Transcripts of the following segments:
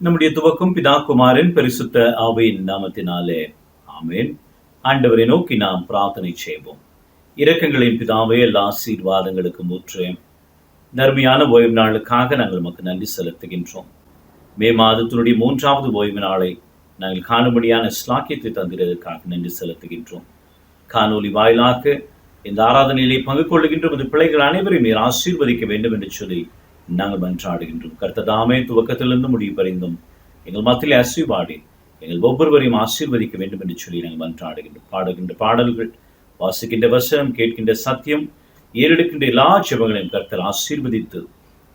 நம்முடைய துவக்கம் பிதா குமாரன் பரிசுத்த ஆவியின் நாமத்தினாலே ஆமென். ஆண்டவரை நோக்கி நாம் பிரார்த்தனை செய்வோம். இரக்கங்களின் பிதாவே, எல்லா ஆசீர்வாதங்களுக்கு முற்றே தர்மியான ஓய்வு நாளுக்காக நாங்கள் நமக்கு நன்றி செலுத்துகின்றோம். மே மாதத்தினுடைய 3வது ஓய்வு நாளை நாங்கள் காணும்படியான ஸ்லாக்கியத்தை தந்திரதற்காக நன்றி செலுத்துகின்றோம். காணொலி வாயிலாக இந்த ஆராதனையிலே பங்கு கொள்ளுகின்ற இந்த பிள்ளைகள் அனைவரையும் நீர் ஆசீர்வதிக்க வேண்டும் என்று சொல்லி நாங்கள் மன்றாடுகின்றோம். கர்த்ததாமே துவக்கத்திலிருந்து முடிவு பறிந்தும் எங்கள் மத்தியிலே அசைவாடி எங்கள் ஒவ்வொருவரையும் ஆசீர்வதிக்க வேண்டும் என்று சொல்லி நாங்கள் மன்றாடுகின்றோம். பாடுகின்ற பாடல்கள், வாசிக்கின்ற வசனம், கேட்கின்ற சத்தியம், ஏறெடுக்கின்ற எல்லா ஜெபங்களையும் கர்த்தர் ஆசீர்வதித்து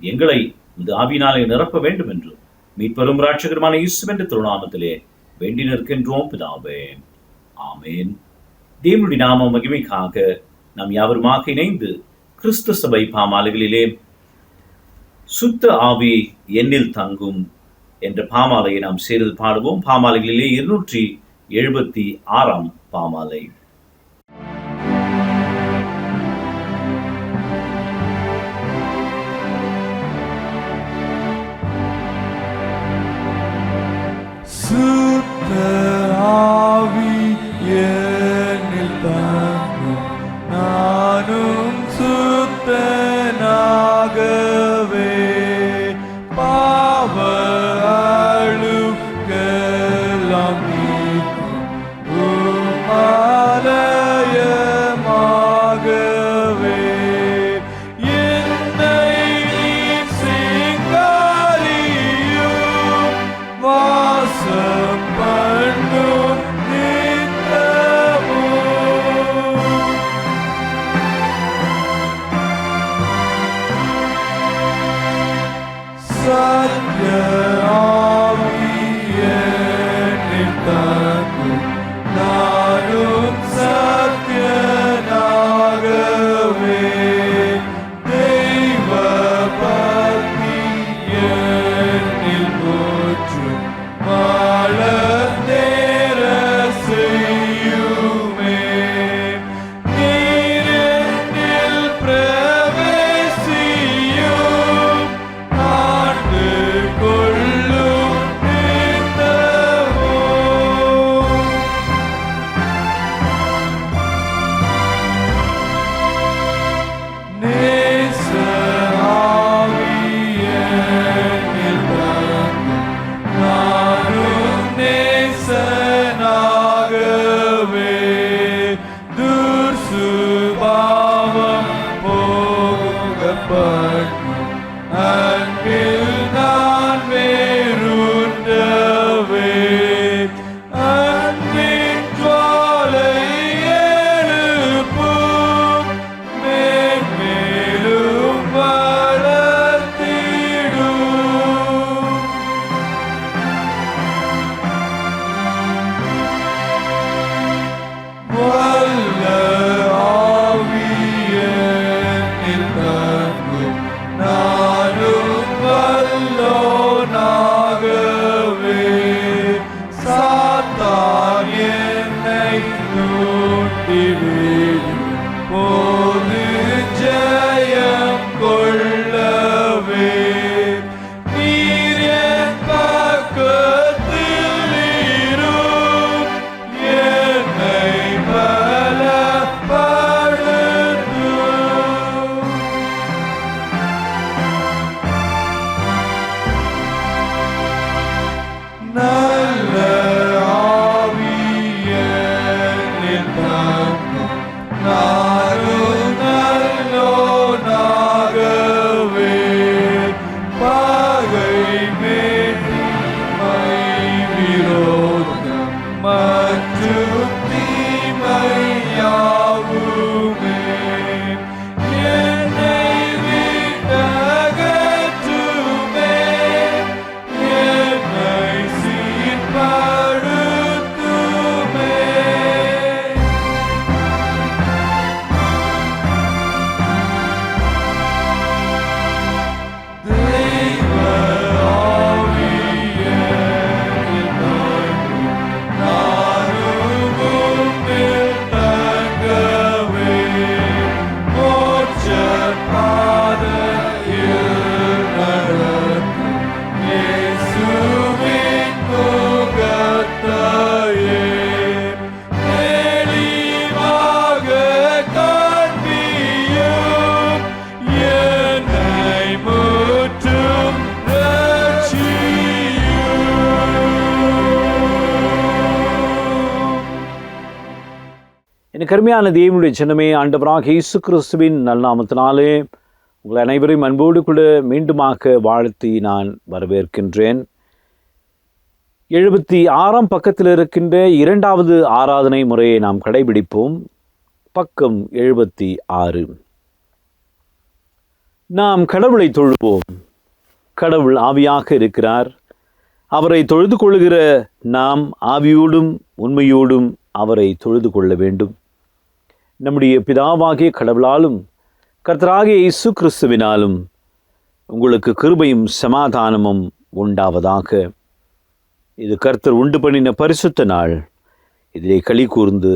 எங்களை இந்த ஆவியினாலே நிரப்ப வேண்டும் என்று மீட்பெரும் இரட்சகருமான இயேசுவின் திருநாமத்திலே வேண்டி நிற்கின்றோம் பிதாவே, ஆமென். தேவனுடைய நாம மகிமைக்காக நாம் யாவருமாக இணைந்து கிறிஸ்து சபை பாமாலைகளிலே சுத்த ஆவி என்னில் தங்கும் என்ற பாமாலையை நாம் சேர்ந்து பாடுவோம். பாமாலைகளிலே 276 பாமாலை. சுத்த ஆவி என்னில் தங்கும், நானும் சுத்தனாகவே பாவ அழுக்கெல்லாம் நீக்கும் ஆலயமாகவே என்னை நீர் சிங்காரியும் வாசம் பண்ணும் நித்தமும். சத்ய ஆவி என்னில் தங்கும், நானும் சத்யனாகவே தெய்வ பக்தி என்னில் முற்றும் வாழ நேர செய்யுமே. நீர் என்னில் பிரவேசியும் ஆண்டு கொள்ளும் கருமையான தேவனுடைய சின்னமே, ஆண்டவராக இயேசு கிறிஸ்துவின் நல்நாமத்தினாலே உங்கள் அனைவரையும் அன்போடு கூட மீண்டுமாக வாழ்த்தி நான் வரவேற்கின்றேன். 76ஆம் பக்கத்தில் இருக்கின்ற 2வது ஆராதனை முறையை நாம் கடைபிடிப்போம். பக்கம் 76. நாம் கடவுளை தொழுவோம். கடவுள் ஆவியாக இருக்கிறார். அவரை தொழுது கொள்கிற நாம் ஆவியோடும் உண்மையோடும் அவரை தொழுது கொள்ள வேண்டும். நம்முடைய பிதாவாகிய கடவுளாலும் கர்த்தராகிய இயேசு கிறிஸ்துவினாலும் உங்களுக்கு கிருபையும் சமாதானமும் உண்டாவதாக. இது கர்த்தர் உண்டு பண்ணின பரிசுத்த நாள். இதிலே களி கூர்ந்து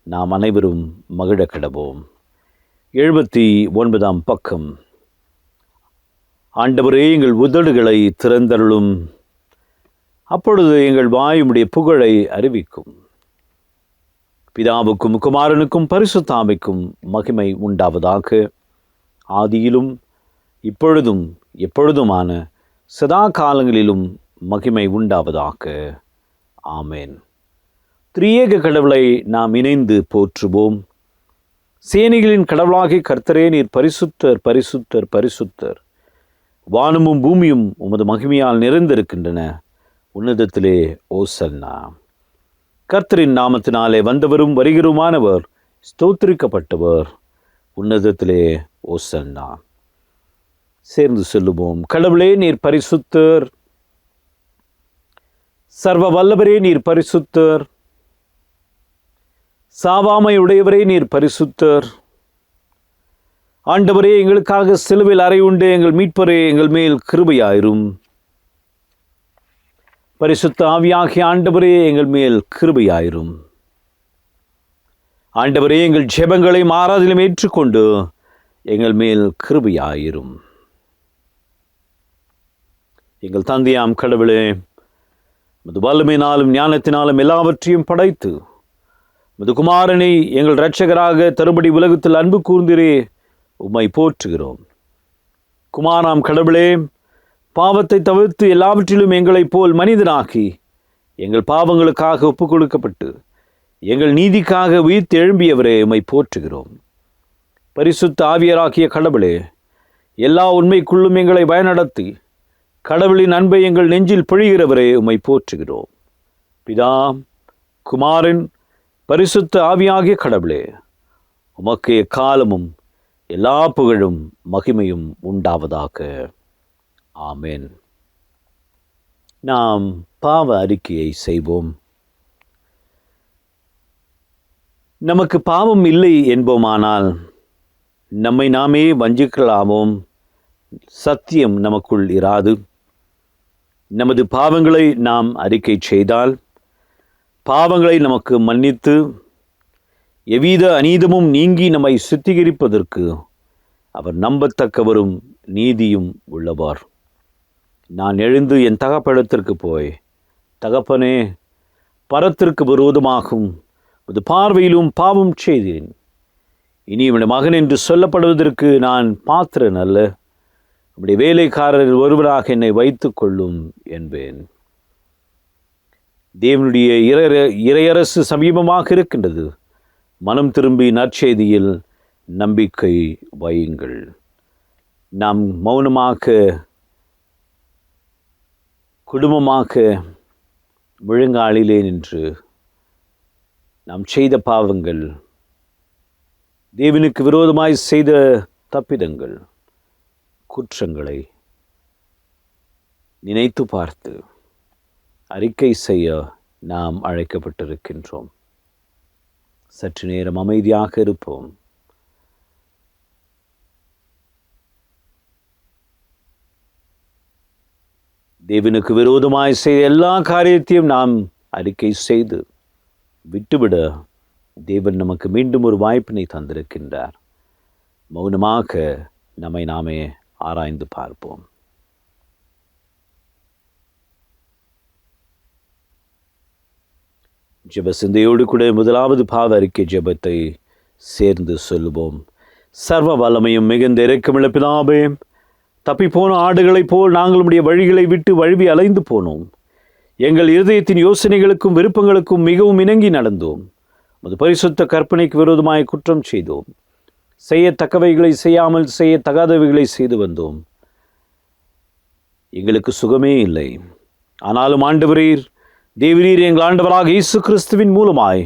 நாம் அனைவரும் மகிழ கடவோம். 79ஆம் பக்கம். ஆண்டவரே, எங்கள் உதடுகளை திறந்தருளும், அப்பொழுது எங்கள் வாய் உம்முடைய புகழை அறிவிக்கும். பிதாவுக்கும் குமாரனுக்கும் பரிசுத்த ஆவிக்கும் மகிமை உண்டாவதாக. ஆதியிலும் இப்பொழுதும் எப்பொழுதுமான சதா காலங்களிலும் மகிமை உண்டாவதாக. ஆமேன். திரியேக கடவுளை நாம் இணைந்து போற்றுவோம். சேனைகளின் கடவுளாகிய கர்த்தரே, நீர் பரிசுத்தர், பரிசுத்தர், பரிசுத்தர். வானமும் பூமியும் உமது மகிமையால் நிறைந்திருக்கின்றன. உன்னதத்திலே ஓசன்னா. கர்த்தரின் நாமத்தினாலே வந்தவரும் வருகிறவுமானவர் ஸ்தோத்திரிக்கப்பட்டவர். உன்னதத்திலே ஓசன்னா. சேர்ந்து சொல்லுவோம். கடவுளே, நீர் பரிசுத்தர். சர்வ வல்லவரே, நீர் பரிசுத்தர். சாவாமை உடையவரே, நீர் பரிசுத்தர். ஆண்டவரே, எங்களுக்காக சிலுவையில் அறையுண்டு எங்கள் மீட்பரே, எங்கள் மேல் கிருபையாயிரும். பரிசுத்த ஆவியாகிய ஆண்டவரே, எங்கள் மேல் கிருபையாயிரும். ஆண்டவரே, எங்கள் ஜெபங்களை ஆராதனையிலும் ஏற்றுக்கொண்டு எங்கள் மேல் கிருபையாயிரும். எங்கள் தந்தையாம் கடவுளே, மது வல்லமையினாலும் ஞானத்தினாலும் எல்லாவற்றையும் படைத்து மது குமாரனை எங்கள் இரட்சகராக தரும்படி உலகத்தில் அன்பு கூர்ந்தீரே, உம்மை போற்றுகிறோம். குமாராம் கடவுளே, பாவத்தை தவிர்த்து எல்லாவற்றிலும் எங்களைப் போல் மனிதனாக்கி எங்கள் பாவங்களுக்காக ஒப்புக் கொடுக்கப்பட்டு எங்கள் நீதிக்காக உயிர்த்து எழும்பியவரே, உம்மை போற்றுகிறோம். பரிசுத்த ஆவியராகிய கடவுளே, எல்லா உண்மைக்குள்ளும் எங்களை பயனடத்தி கடவுளின் அன்பை எங்கள் நெஞ்சில் பொழிகிறவரே, உம்மை போற்றுகிறோம். பிதா, குமாரன், பரிசுத்த ஆவியாகிய கடவுளே, உமக்கு எக்காலமும் எல்லா புகழும் மகிமையும் உண்டாவதாக. ஆமென். நாம் பாவ அறிக்கையை செய்வோம். நமக்கு பாவம் இல்லை என்போமானால் நம்மை நாமே வஞ்சிக்கலாமோம். சத்தியம் நமக்குள் இராது. நமது பாவங்களை நாம் அறிக்கை செய்தால் பாவங்களை நமக்கு மன்னித்து எவ்வித அநீதமும் நீங்கி நம்மை சுத்திகரிப்பதற்கு அவர் நம்பத்தக்கவரும் நீதியும் உள்ளவர். நான் எழுந்து என் தகப்பனிடத்திற்கு போய், தகப்பனே, பரத்திற்கு விரோதமாகும் ஒரு பார்வையிலும் பாவம் செய்தேன். இனி இவனுடைய மகன் என்று சொல்லப்படுவதற்கு நான் பாத்திரன் அல்ல. நம்முடைய வேலைக்காரர் ஒருவராக என்னை வைத்துக் கொள்ளும் என்பேன். தேவனுடைய இறையரசு சமீபமாக இருக்கின்றது. மனம் திரும்பி நற்செய்தியில் நம்பிக்கை வையுங்கள். நாம் மௌனமாக குடும்பமாக முழங்காலிலே நின்று நாம் செய்த பாவங்கள், தேவனுக்கு விரோதமாய் செய்த தப்பிதங்கள், குற்றங்களை நினைத்து பார்த்து அறிக்கை செய்ய நாம் அழைக்கப்பட்டிருக்கின்றோம். சற்று நேரம் அமைதியாக இருப்போம். தேவனுக்கு விரோதமாய் செய்த எல்லா காரியத்தையும் நாம் அறிக்கை செய்து விட்டுவிட தேவன் நமக்கு மீண்டும் ஒரு வாய்ப்பினை தந்திருக்கின்றார். மௌனமாக நம்மை நாமே ஆராய்ந்து பார்ப்போம். ஜெப சிந்தையோடு கூட முதலாவது பாவ அறிக்கை ஜெபத்தை சேர்ந்து சொல்லுவோம். சர்வ வல்லமையும் மிகுந்த இரக்கமுள்ள பிதாவே, தப்பிப்போன ஆடுகளைப் போல் நாங்கள் உம்முடைய வழிகளை விட்டு வழுவி அலைந்து போனோம். எங்கள் இருதயத்தின் யோசனைகளுக்கும் விருப்பங்களுக்கும் மிகவும் இணங்கி நடந்தோம். உமது பரிசுத்த கற்பனைக்கு விரோதமாய் குற்றம் செய்தோம். செய்யத்தக்கவைகளை செய்யாமல் செய்யத்தகாதவைகளை செய்து வந்தோம். எங்களுக்கு சுகமே இல்லை. ஆனாலும் ஆண்டவரீர், தேவரீர் எங்கள் ஆண்டவராக இயேசு கிறிஸ்துவின் மூலமாய்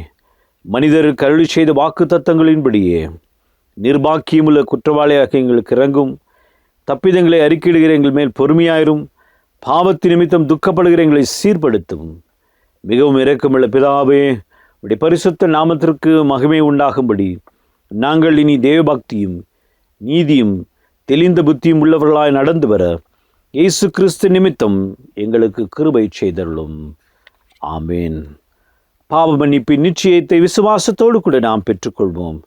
மனிதர் அருளி செய்த வாக்கு தத்தங்களின்படியே நிர்பாக்கியமுள்ள குற்றவாளியாக எங்களுக்கு இறங்கும். தப்பிதங்களை அறிக்கையிடுகிற எங்கள் மேல் பொறுமையாயிரும். பாவத்து நிமித்தம் துக்கப்படுகிற எங்களை சீர்படுத்தும். மிகவும் இரக்கமுள்ள பிதாவே, உடைய பரிசுத்த நாமத்திற்கு மகிமை உண்டாகும்படி நாங்கள் இனி தேவபக்தியும் நீதியும் தெளிந்த புத்தியும் உள்ளவர்களாய் நடந்து வர இயேசு கிறிஸ்து நிமித்தம் எங்களுக்கு கிருபை செய்தருளும். ஆமேன். பாவ மன்னிப்பின் நிச்சயத்தை விசுவாசத்தோடு கூட நாம் பெற்றுக்கொள்வோம்.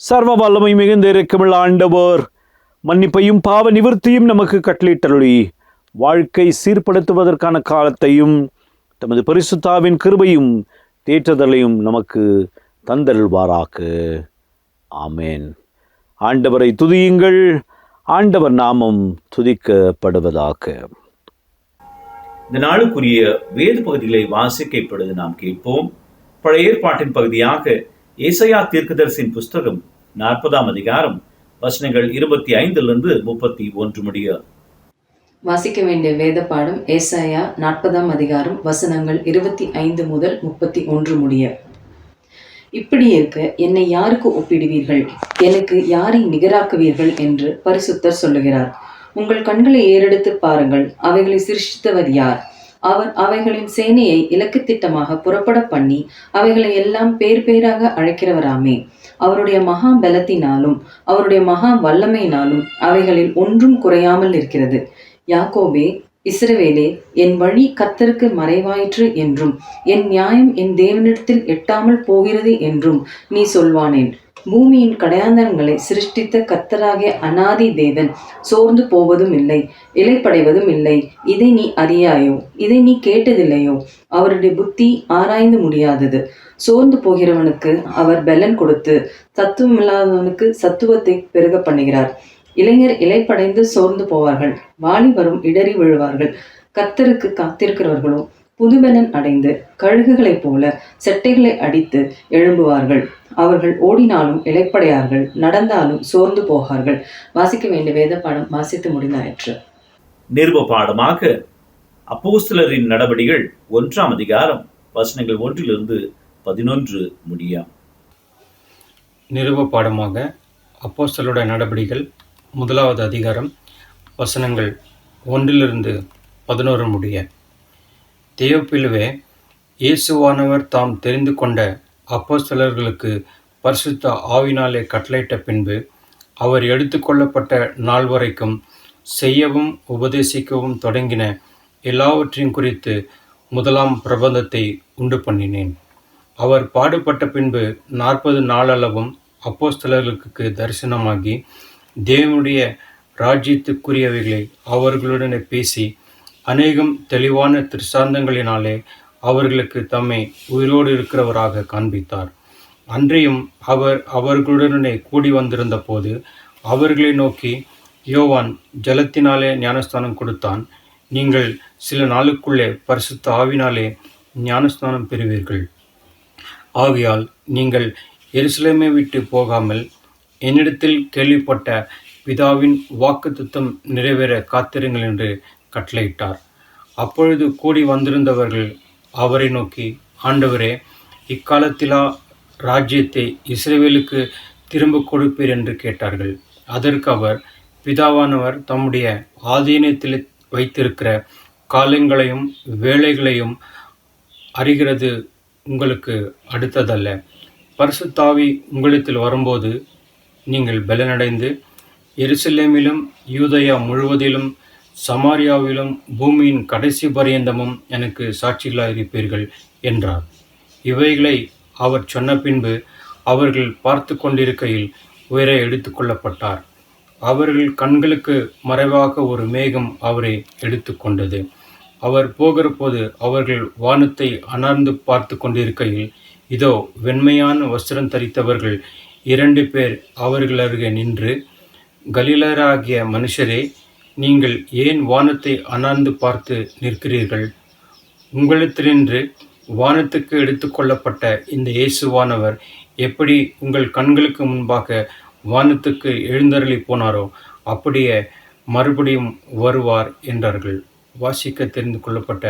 சர்வ வல்லமை மிகுந்த இரக்கமுள்ள ஆண்டவர் மன்னிப்பையும் பாவ நிவர்த்தியும் நமக்கு கட்டளையிட்டருளி வாழ்க்கை சீர்படுத்துவதற்கான காலத்தையும் தமது பரிசுத்தாவின் கிருபையும் தேற்றுதலையும் நமக்கு தந்தருள்வாராக. ஆமேன். ஆண்டவரை துதியுங்கள். ஆண்டவர் நாமம் துதிக்கப்படுவதாக. இந்த நாளுக்குரிய வேத பகுதிகளை வாசிக்க இப்பொழுது நாம் கேட்போம். பழைய ஏற்பாட்டின் பகுதியாக ஏசாயா தீர்க்கதரிசியின் புஸ்தகம் 40ஆம் அதிகாரம் வசனங்கள் 25 31 முடிய. வாசிக்க வேண்டிய வேத பாடம் ஏசாயா 40ஆம் அதிகாரம் வசனங்கள் 25 முதல் 31 முடிய. இப்படி இருக்க என்னை யாருக்கு ஒப்பிடுவீர்கள்? எனக்கு யாரை நிகராக்குவீர்கள் என்று பரிசுத்தர் சொல்லுகிறார். உங்கள் கண்களை ஏறெடுத்து பாருங்கள், அவைகளை சிருஷ்டித்தவர் யார்? அவர் அவைகளின் சேனையை இலக்கு திட்டமாக புறப்பட பண்ணி அவைகளை எல்லாம் பேர் பேராக அழைக்கிறவராமே. அவருடைய மகா பலத்தினாலும் அவருடைய மகா வல்லமையினாலும் அவைகளில் ஒன்றும் குறையாமல் இருக்கிறது. யாக்கோபே, இஸ்ரவேலே, என் வழி கர்த்தருக்கு மறைவாயிற்று என்றும் என் நியாயம் என் தேவனிடத்தில் எட்டாமல் போகிறது என்றும் நீ சொல்வானேன். பூமியின் கடையாந்தரங்களை சிருஷ்டித்த கர்த்தராகிய அநாதி தேவன் சோர்ந்து போவதும் இல்லை, இலைப்படைவதும் இல்லை. இதை நீ அறியாயோ? இதை நீ கேட்டதில்லையோ? அவருடைய புத்தி ஆராய்ந்து முடியாதது. சோர்ந்து போகிறவனுக்கு அவர் பலன் கொடுத்து தத்துவமில்லாதவனுக்கு சத்துவத்தை பெருக பண்ணுகிறார். இளைஞர் இலைப்படைந்து சோர்ந்து போவார்கள், வாலிபரும் இடறி விழுவார்கள். கர்த்தருக்கு காத்திருக்கிறவர்களும் புதுபலன் அடைந்து கழுகுகளைப் போல செட்டைகளை அடித்து எழும்புவார்கள். அவர்கள் ஓடினாலும் இலைப்படையார்கள், நடந்தாலும் சோர்ந்து போகார்கள். வாசிக்க வேண்டிய வேத பாடம் வாசித்து முடிந்தாயிற்று. நிருப பாடமாக அப்போஸ்தலரின் நடபடிகள் 1ஆம் அதிகாரம் வசனங்கள் 1 11 முடிய. நிருப பாடமாக அப்போஸ்தலருடைய நடபடிகள் 1ஆவது அதிகாரம் வசனங்கள் 1 11 முடிய. தேயோப்பிலுவே, இயேசுவானவர் தாம் தெரிந்து கொண்ட அப்போஸ்தலர்களுக்கு பரிசுத்த ஆவினாலே கட்டளையிட்ட பின்பு அவர் எடுத்துக்கொள்ளப்பட்ட நாள் வரைக்கும் செய்யவும் உபதேசிக்கவும் தொடங்கின எல்லாவற்றையும் குறித்து முதலாம் பிரபந்தத்தை உண்டு பண்ணினேன். அவர் பாடுபட்ட பின்பு 40 நாளளவும் அப்போஸ்தலர்களுக்கு தரிசனமாகி தேவனுடைய ராஜ்யத்துக்குரியவைகளை அவர்களுடனே பேசி அநேகம் தெளிவான திருசாந்தங்களினாலே அவர்களுக்கு தம்மை உயிரோடு இருக்கிறவராக காண்பித்தார். அன்றையும் அவர் அவர்களுடனே கூடி வந்திருந்த போது அவர்களை நோக்கி, யோவான் ஜலத்தினாலே ஞானஸ்தானம் கொடுத்தான், நீங்கள் சில நாளுக்குள்ளே பரிசுத்த ஆவினாலே ஞானஸ்தானம் பெறுவீர்கள். ஆகையால் நீங்கள் எருசலேமை விட்டு போகாமல் என்னிடத்தில் கேள்விப்பட்ட பிதாவின் வாக்குத்தத்தம் நிறைவேற காத்திருங்கள் என்று கட்டளையிட்டார். அப்பொழுது கூடி வந்திருந்தவர்கள் அவரை நோக்கி, ஆண்டவரே, இக்காலத்திலா ராஜ்யத்தை இஸ்ரவேலுக்கு திரும்ப கொடுப்பீர் என்று கேட்டார்கள். அதற்கு அவர், பிதாவானவர் தம்முடைய ஆதீனத்தில் வைத்திருக்கிற காலங்களையும் வேளைகளையும் அறிகிறது உங்களுக்கு அடுத்ததல்ல. பரிசுத்தாவி உங்களிடத்தில் வரும்போது நீங்கள் பலனடைந்து எருசலேமிலும் யூதயா முழுவதிலும் சமாரியாவிலும் பூமியின் கடைசி பரியந்தமும் எனக்கு சாட்சிகளாயிருப்பீர்கள் என்றார். இவைகளை அவர் சொன்ன பின்பு அவர்கள் பார்த்து கொண்டிருக்கையில் உயர எடுத்து கொள்ளப்பட்டார். அவர்கள் கண்களுக்கு மறைவாக ஒரு மேகம் அவரை எடுத்து கொண்டது. அவர் போகிற போது அவர்கள் வானத்தை அனார்ந்து பார்த்து கொண்டிருக்கையில் இதோ வெண்மையான வஸ்திரம் தரித்தவர்கள் 2 பேர் அவர்கள் அருகே நின்று, கலிலேயராகிய மனுஷரே, நீங்கள் ஏன் வானத்தை அனார்ந்து பார்த்து நிற்கிறீர்கள்? உங்களிடத்தினின்று வானத்துக்கு எடுத்துக்கொள்ளப்பட்ட இந்த இயேசுவானவர் எப்படி உங்கள் கண்களுக்கு முன்பாக வானத்துக்கு எழுந்தருளி போனாரோ அப்படியே மறுபடியும் வருவார் என்றார்கள். வாசிக்க தெரிந்து கொள்ளப்பட்ட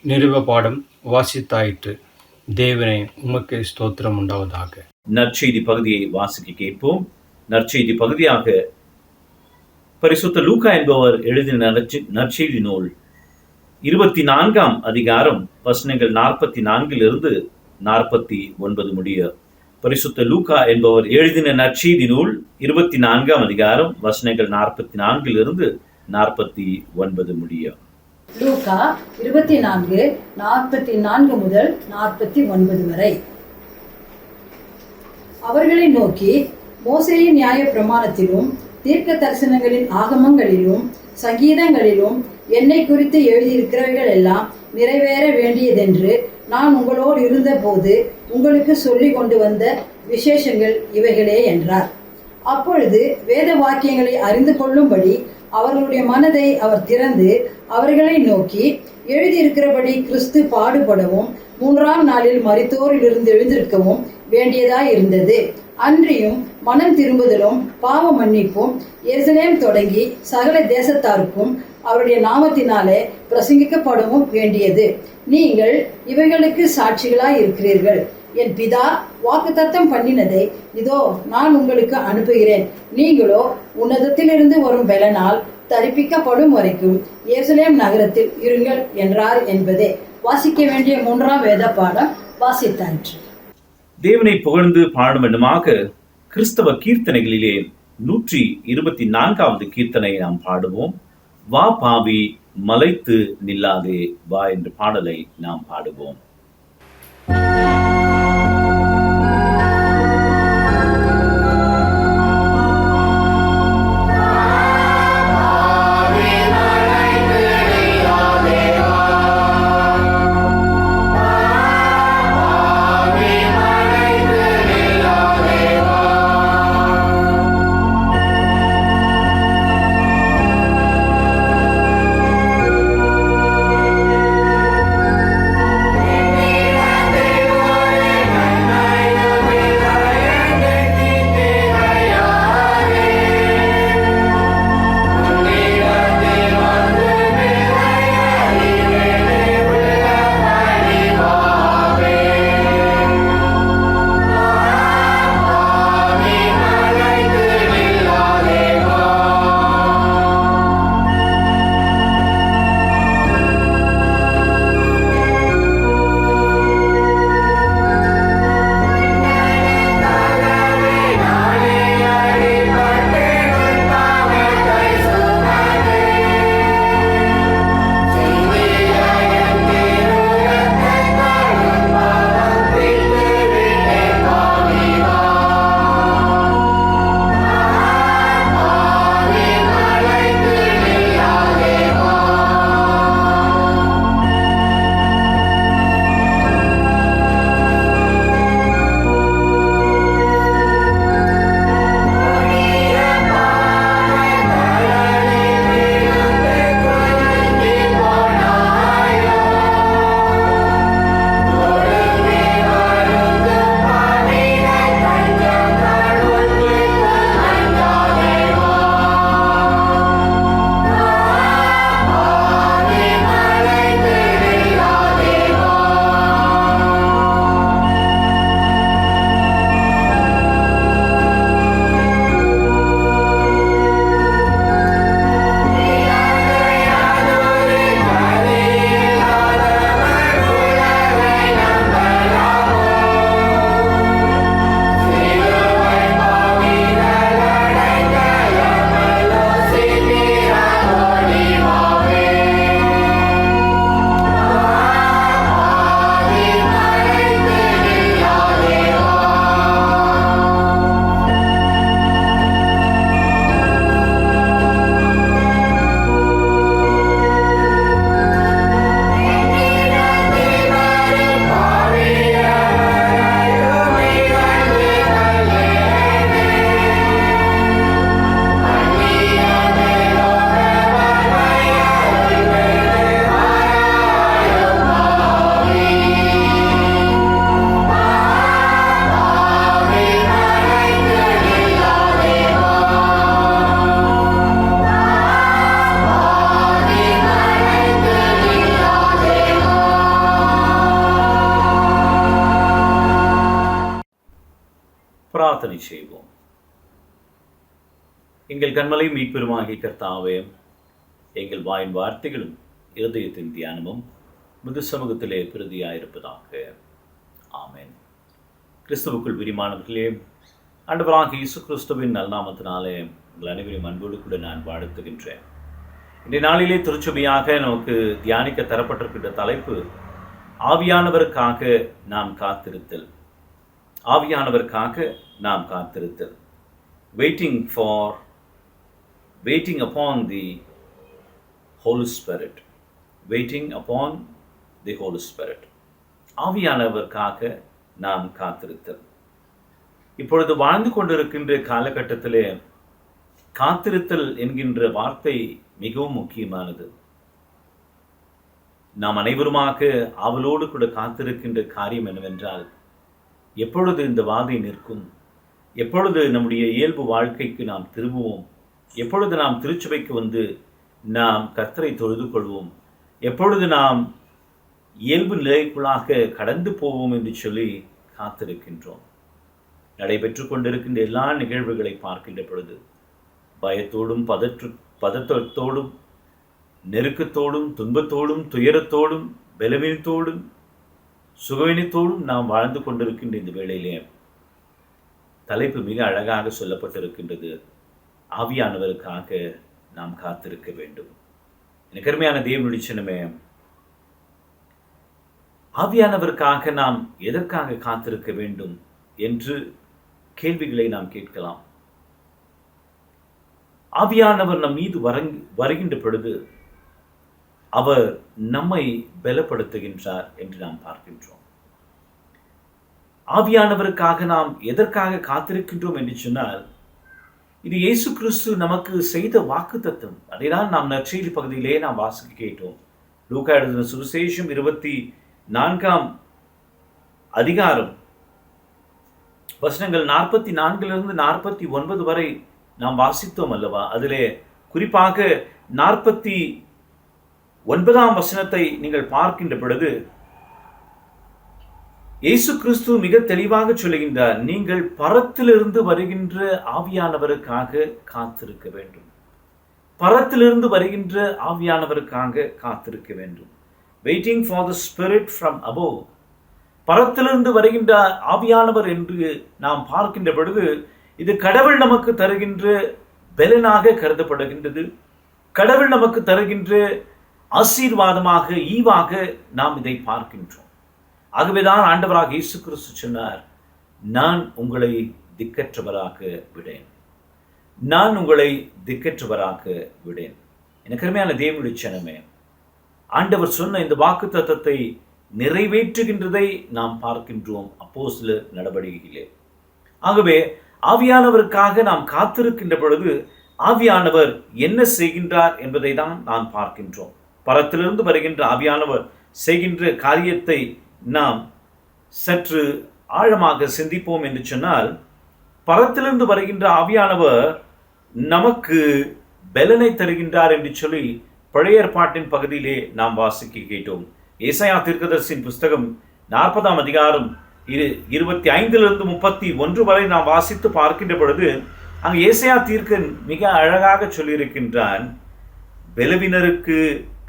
நிருப பாடம் வாசித்தாயிற்று. தேவனே உமக்கு ஸ்தோத்திரம் உண்டாவதாக. நற்செய்தி பகுதியை வாசிக்க கேட்போம். நற்செய்தி பகுதியாக பரிசுத்த லூக்கா என்பவர் எழுதின நற்செய்தி நூல் 24ஆம் அதிகாரம் வசனங்கள் 44 49 முடிய. பரிசுத்த லூக்கா என்பவர் எழுதின நற்செய்தி நூல் 24ஆம் அதிகாரம் வசனங்கள் 44 49 முடிய. லூக்கா 24:44 முதல் 49 வரை. அவர்களை நோக்கி, மோசேயின் நியாய பிரமாணத்திலும் தீர்க்க தரிசனங்களின் ஆகமங்களிலும் சங்கீதங்களிலும் என்னை குறித்து எழுதியிருக்கிறவைகள் எல்லாம் நிறைவேற வேண்டியதென்று நான் உங்களோடு இருந்தபோது உங்களுக்கு சொல்லி கொண்டு வந்த விசேஷங்கள் இவைகளே என்றார். அப்பொழுது வேத வாக்கியங்களை அறிந்து கொள்ளும்படி அவர்களுடைய மனதை அவர் திறந்து அவர்களை நோக்கி, எழுதியிருக்கிறபடி கிறிஸ்து பாடுபடவும் 3ஆம் நாளில் மரித்தோரிலிருந்து எழுந்திருக்கவும் வேண்டியதாய் இருந்தது. அன்றியும் மனம் திரும்புதலும் பாவ மன்னிப்பும் எருசலேம் தொடங்கி சகல தேசத்தாருக்கும் அவருடைய நாமத்தினாலே பிரசங்கிக்கப்படவும் வேண்டியது. நீங்கள் இவைகளுக்கு சாட்சிகளாய் இருக்கிறீர்கள். என் பிதா வாக்குத்தத்தம் பண்ணினதை இதோ நான் உங்களுக்கு அனுப்புகிறேன். நீங்களோ உன்னதத்திலிருந்து வரும் பலனால் தரிப்பிக்கப்படும் வரைக்கும் எருசலேம் நகரத்தில் இருங்கள் என்றார் என்பதே. வாசிக்க வேண்டிய 3ஆம் வேத பாடம் வாசித்தாயிற்று. தேவனை புகழ்ந்து பாடும் எண்ணமாக கிறிஸ்தவ கீர்த்தனைகளிலே 124வது கீர்த்தனை நாம் பாடுவோம். வா பாவி மலைத்து நில்லாதே வா என்ற பாடலை நாம் பாடுவோம். Amen. பிரார்த்தனை செய்வோம். எங்கள் கண்மலை மீட்பெருமாகிய கர்த்தாவே, எங்கள் வாயின் வார்த்தைகளும் இருதயத்தின் தியானமும் முது சமூகத்திலே பிரதியாயிருப்பதாக. ஆமென். கிறிஸ்துவுக்குள் பிரியமானவர்களே, ஆண்டவராகிய இயேசு கிறிஸ்துவின் நல்நாமத்தினாலே உங்கள் அனைவரையும் அன்போடு கூட நான் வாழ்த்துகின்றேன். இன்றைய நாளிலே திருச்சபையாக நமக்கு தியானிக்க தரப்பட்டிருக்கின்ற தலைப்பு ஆவியானவருக்காக நாம் காத்திருத்தல். ஆவியானவருக்காக நாம் காத்திருத்தல். Waiting upon the Holy Spirit. Waiting upon the Holy Spirit. ஆவியானவருக்காக நாம் காத்திருத்தல். இப்பொழுது வாழ்ந்து கொண்டிருக்கின்ற காலகட்டத்திலே காத்திருத்தல் என்கின்ற வார்த்தை மிகவும் முக்கியமானது. நாம் அனைவருமாக ஆவலோடு கூட காத்திருக்கின்ற காரியம் என்னவென்றால், எப்பொழுது இந்த வாதை நிற்கும், எப்பொழுது நம்முடைய இயல்பு வாழ்க்கைக்கு நாம் திரும்புவோம், எப்பொழுது நாம் திருச்சபைக்கு வந்து நாம் கர்த்தரை தொழுது கொள்வோம், எப்பொழுது நாம் இயல்பு நிலைக்குள்ளாக கடந்து போவோம் என்று சொல்லி காத்திருக்கின்றோம். நடைபெற்று கொண்டிருக்கின்ற எல்லா நிகழ்வுகளை பார்க்கின்ற பொழுது பயத்தோடும் பதற்றத்தோடும் நெருக்கத்தோடும் துன்பத்தோடும் துயரத்தோடும் பலவீனத்தோடும் சுகவீனத்தோடும் நாம் வாழ்ந்து கொண்டிருக்கின்ற இந்த வேளையிலே தலைப்பு மிக அழகாக சொல்லப்பட்டிருக்கின்றது. ஆவியானவருக்காக நாம் காத்திருக்க வேண்டும். எனக்கு அருமையான தேவனுடைய சின்னமே, ஆவியானவருக்காக நாம் எதற்காக காத்திருக்க வேண்டும் என்று கேள்விகளை நாம் கேட்கலாம். ஆவியானவர் நம் மீது வருகின்ற பொழுது அவர் நம்மை பலப்படுத்துகின்றார் என்று நாம் பார்க்கின்றோம். ஆவியானவருக்காக நாம் எதற்காக காத்திருக்கின்றோம் என்று சொன்னால், இது இயேசு கிறிஸ்து நமக்கு செய்த வாக்குத்தத்தம். அதைதான் நாம் நற்செய்தி பகுதியிலே நாம் வாசிக்க கேட்டோம். லூக்கா எழுதின சுவிசேஷம் 24ஆம் அதிகாரம் வசனங்கள் 44 49 வரை நாம் வாசித்தோம் அல்லவா? அதிலே குறிப்பாக 49ஆம் வசனத்தை நீங்கள் பார்க்கின்ற பொழுது இயேசு கிறிஸ்து மிக தெளிவாக சொல்லுகின்றார், நீங்கள் பரத்திலிருந்து வருகின்ற ஆவியானவருக்காக காத்திருக்க வேண்டும். பரத்திலிருந்து வருகின்ற ஆவியானவருக்காக காத்திருக்க வேண்டும். Waiting for the spirit from above. பரத்திலிருந்து வருகின்ற ஆவியானவர் என்று நாம் பார்க்கின்ற பொழுது இது கடவுள் நமக்கு தருகின்ற பலனாக கருதப்படுகின்றது. கடவுள் நமக்கு தருகின்ற ஆசீர்வாதமாக, ஈவாக நாம் இதை பார்க்கின்றோம். ஆகவேதான் ஆண்டவராக இயேசு கிறிஸ்து சொன்னார், நான் உங்களை திக்கற்றவராக விடேன். நான் உங்களை திக்கற்றவராக விடேன். எனக்கு அருமையான தேவனுடைய ஜனமே, ஆண்டவர் சொன்ன இந்த வாக்குத்தத்தத்தை நிறைவேற்றுகின்றதை நாம் பார்க்கின்றோம் அப்போஸ்தலர் நடவடிக்கையிலே. ஆகவே ஆவியானவருக்காக நாம் காத்திருக்கின்ற பொழுது ஆவியானவர் என்ன செய்கின்றார் என்பதை தான் நாம் பார்க்கின்றோம். பரத்திலிருந்து வருகின்ற ஆவியானவர் செய்கின்ற காரியத்தை நாம் சற்று ஆழமாக சிந்திப்போம் என்று சொன்னால், பரத்திலிருந்து வருகின்ற ஆவியானவர் நமக்கு பலனை தருகின்றார் என்று சொல்லி பழைய ஏற்பாட்டின் பகுதியிலே நாம் வாசிக்க கேட்டோம். ஏசாயா தீர்க்கதரிசியின் புஸ்தகம் 40ஆம் அதிகாரம் 25 31 வரை நாம் வாசித்து பார்க்கின்ற பொழுது அங்கு ஏசாயா தீர்க்கன் மிக அழகாக சொல்லியிருக்கின்றான், பலவீனருக்கு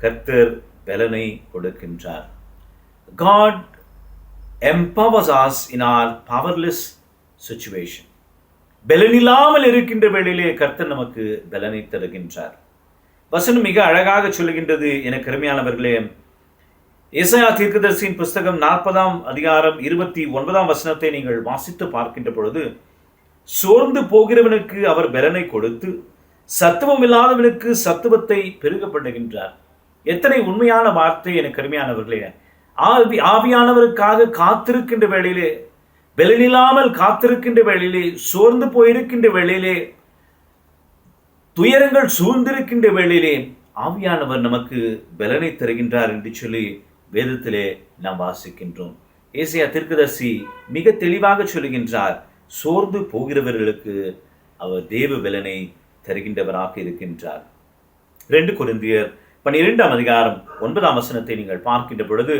கர்த்தர் பலனை கொடுக்கின்றார். God empowers us in our powerless situation. பலனில்லாமல் இருக்கின்ற வேளையிலே கர்த்தர் நமக்கு பலனை தருகின்றார். வசனம் மிக அழகாக சொல்லுகின்றது. எனக்கு அருமையானவர்களே, ஏசாயா தீர்க்கதரிசியின் புஸ்தகம் 40ஆம் அதிகாரம் 29ஆம் வசனத்தை நீங்கள் வாசித்து பார்க்கின்ற பொழுது, சோர்ந்து போகிறவனுக்கு அவர் பலனை கொடுத்து சத்துவம் இல்லாதவனுக்கு சத்துவத்தை பெருகப்படுகின்றார். எத்தனை உண்மையான வார்த்தை எனக்கு அருமையானவர்களே. ஆவியானவருக்காக காத்திருக்கின்ற வேளையிலே, பலனில்லாமல் காத்திருக்கின்ற வேளையிலே, சோர்ந்து போயிருக்கின்ற வேளையிலே, துயரங்கள் சூழ்ந்திருக்கின்ற வேளையிலே ஆவியானவர் நமக்கு பலனை தருகின்றார் என்று சொல்லி வேதத்திலே நாம் வாசிக்கின்றோம். ஏசாயா தீர்க்கதரிசி மிக தெளிவாக சொல்லுகின்றார், சோர்ந்து போகிறவர்களுக்கு அவர் தேவ பலனை தருகின்றவராக இருக்கின்றார். 2 கொரிந்தியர் 12ஆம் அதிகாரம் 9ஆம் வசனத்தை நீங்கள் பார்க்கின்ற பொழுது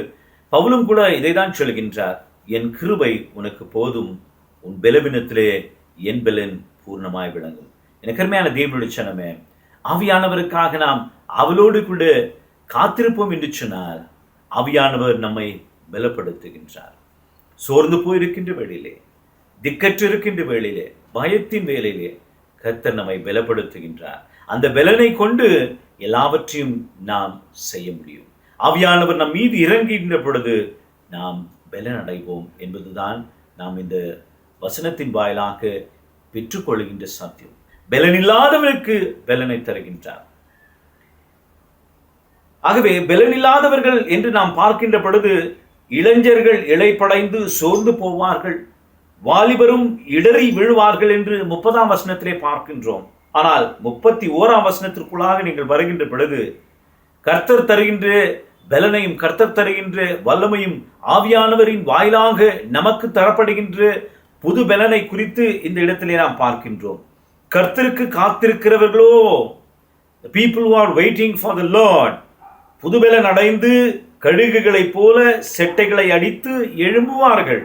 பவுலும் கூட இதைதான் சொல்கின்றார், என் கிருபை உனக்கு போதும், உன் பலவீனத்திலே என் பலன் பூர்ணமாய் விளங்கும். எனக்கு அருமையான தேவனுடைய சனமே, ஆவியானவருக்காக நாம் அவளோடு கூட காத்திருப்போம் என்று சொன்னால் ஆவியானவர் நம்மை பலப்படுத்துகின்றார். சோர்ந்து போயிருக்கின்ற வேளையிலே, திக்கற்று இருக்கின்ற வேளையிலே, பயத்தின் வேளையிலே கர்த்தர் நம்மை பலப்படுத்துகின்றார். அந்த பலனை கொண்டு எல்லாவற்றையும் நாம் செய்ய முடியும். ஆவியானவர் நம் மீது இறங்குகின்ற பொழுது நாம் பலன் அடைவோம் என்பதுதான் நாம் இந்த வசனத்தின் வாயிலாக பெற்றுக்கொள்கின்ற சத்தியம். பலன் இல்லாதவருக்கு பலனை தருகின்றார். ஆகவே பலன் இல்லாதவர்கள் என்று நாம் பார்க்கின்ற பொழுது இளைஞர்கள் இளைப்படைந்து சோர்ந்து போவார்கள், வாலிபரும் இடறி விழுவார்கள் என்று 30ஆம் வசனத்திலே பார்க்கின்றோம். ஆனால் 31ஆம் வசனத்திற்குள்ளாக நீங்கள் வருகின்ற பொழுது கர்த்தர் தருகின்ற பலனையும் கர்த்தர் தருகின்ற வல்லமையும் ஆவியானவரின் வாயிலாக நமக்கு தரப்படுகின்ற புது பலனை குறித்து இந்த இடத்திலே நாம் பார்க்கின்றோம். கர்த்தருக்கு காத்திருக்கிறவர்களோ, the people who are waiting for the Lord, புது பலன் அடைந்து கழுகுகளைப் போல செட்டைகளை அடித்து எழும்புவார்கள்.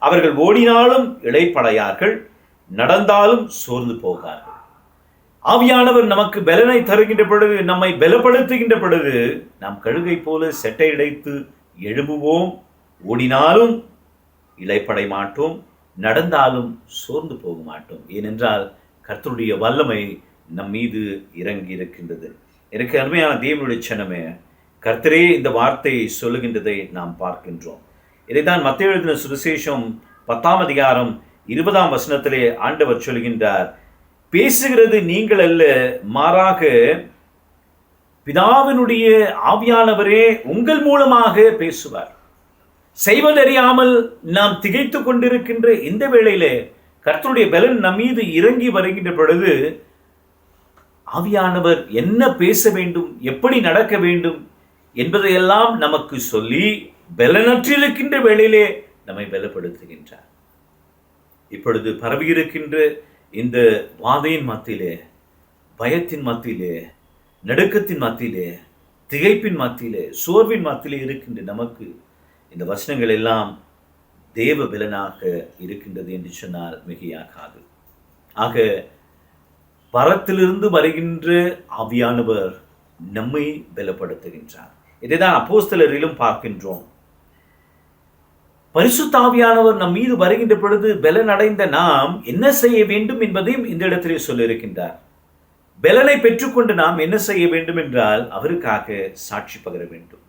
அவர்கள் ஓடினாலும் இளைப்படையார்கள், நடந்தாலும் சோர்ந்து போகார்கள். ஆவியானவர் நமக்கு பலனை தருகின்ற பொழுது, நம்மை பலப்படுத்துகின்ற பொழுது நாம் கழுகை போல செட்டை அடைத்து எழும்புவோம். ஓடினாலும் இளைப்படை மாட்டோம், நடந்தாலும் சோர்ந்து போக மாட்டோம். ஏனென்றால் கர்த்தருடைய வல்லமை நம் மீது இறங்கி இருக்கின்றது. எனக்கு அருமையான தேவனுடைய சனமே, கர்த்தரே இந்த வார்த்தையை சொல்லுகின்றதை நாம் பார்க்கின்றோம். இதைத்தான் மத்தேயு எழுதின சுவிசேஷம் 10ஆம் அதிகாரம் 20ஆம் வசனத்திலே ஆண்டவர் சொல்கின்றார், பேசுகிறது நீங்கள் அல்ல, மாறாக பிதாவினுடைய ஆவியானவரே உங்கள் மூலமாக பேசுவார். செய்வதறியாமல் நாம் திகைத்து கொண்டிருக்கின்ற இந்த வேளையிலே கர்த்தருடைய பலன் நம் மீது இறங்கி வருகின்ற பொழுது ஆவியானவர் என்ன பேச வேண்டும், எப்படி நடக்க வேண்டும் என்பதையெல்லாம் நமக்கு சொல்லி பலனற்றிருக்கின்ற வேளையிலே நம்மை பலப்படுத்துகின்றார். இப்பொழுது பரவியிருக்கின்ற இந்த வாதையின் மத்தியிலே, பயத்தின் மத்தியிலே, நடுக்கத்தின் மத்தியிலே, திகைப்பின் மத்தியிலே, சோர்வின் மத்தியிலே இருக்கின்ற நமக்கு இந்த வசனங்கள் எல்லாம் தேவ பலனாக இருக்கின்றது என்று சொன்னால் மிகையாகாது. ஆக பரத்திலிருந்து வருகின்ற ஆவியானவர் நம்மை பலப்படுத்துகின்றார். இதைதான் அப்போஸ்தலரிலும் பார்க்கின்றோம். பரிசுத்த ஆவியானவர் நம் மீது வருகின்ற பொழுது பலன் அடைந்த நாம் என்ன செய்ய வேண்டும் என்பதையும் இந்த இடத்திலே சொல்லியிருக்கின்றார். பலனை பெற்றுக்கொண்டு நாம் என்ன செய்ய வேண்டும் என்றால் அவருக்காக சாட்சி பகர வேண்டும்.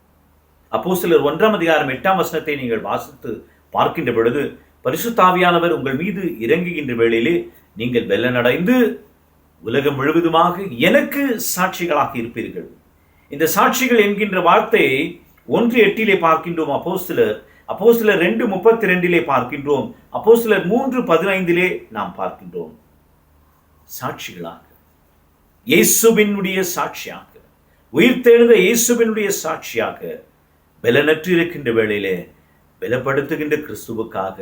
அப்போஸ்தலர் 1ஆம் அதிகாரம் 8ஆம் வசனத்தை நீங்கள் வாசித்து பார்க்கின்ற பொழுது, பரிசுத்த ஆவியானவர் உங்கள் மீது இறங்குகின்ற வேளையிலே நீங்கள் பலன் அடைந்து உலகம் முழுவதுமாக எனக்கு சாட்சிகளாக இருப்பீர்கள். இந்த சாட்சிகள் என்கின்ற வார்த்தையை 1:8 பார்க்கின்றோம். அப்போஸ்தலர் 2:32 பார்க்கின்றோம். அப்போஸ்தலர் 3:15 நாம் பார்க்கின்றோம். சாட்சிகளாக, இயேசுவினுடைய சாட்சியாக, உயிர்த்தெழுந்த இயேசுவினுடைய சாட்சியாக பலனற்று இருக்கின்ற வேளையிலே பலப்படுத்துகின்ற கிறிஸ்துவுக்காக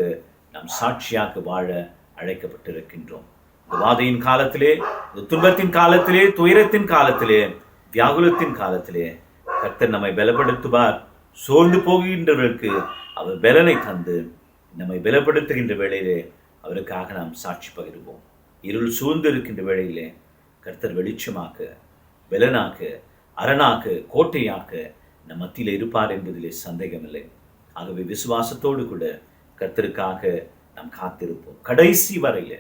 நாம் சாட்சியாக வாழ அழைக்கப்பட்டிருக்கின்றோம். இந்த வாதையின் காலத்திலே, இந்த துன்பத்தின் காலத்திலே, துயரத்தின் காலத்திலே, வியாகுலத்தின் காலத்திலே கர்த்தர் நம்மை பலப்படுத்துவார். சோர்ந்து போகின்றவர்களுக்கு அவர் பலனை தந்து நம்மை பலப்படுத்துகின்ற வேளையிலே அவருக்காக நாம் சாட்சி பகிர்வோம். இருள் சூழ்ந்து இருக்கின்ற வேளையிலே கர்த்தர் வெளிச்சமாக, பலனாக, அரணாக, கோட்டையாக நம் மத்தியில் இருப்பார் என்பதிலே சந்தேகமில்லை. ஆகவே விசுவாசத்தோடு கூட கர்த்தருக்காக நாம் காத்திருப்போம். கடைசி வரையில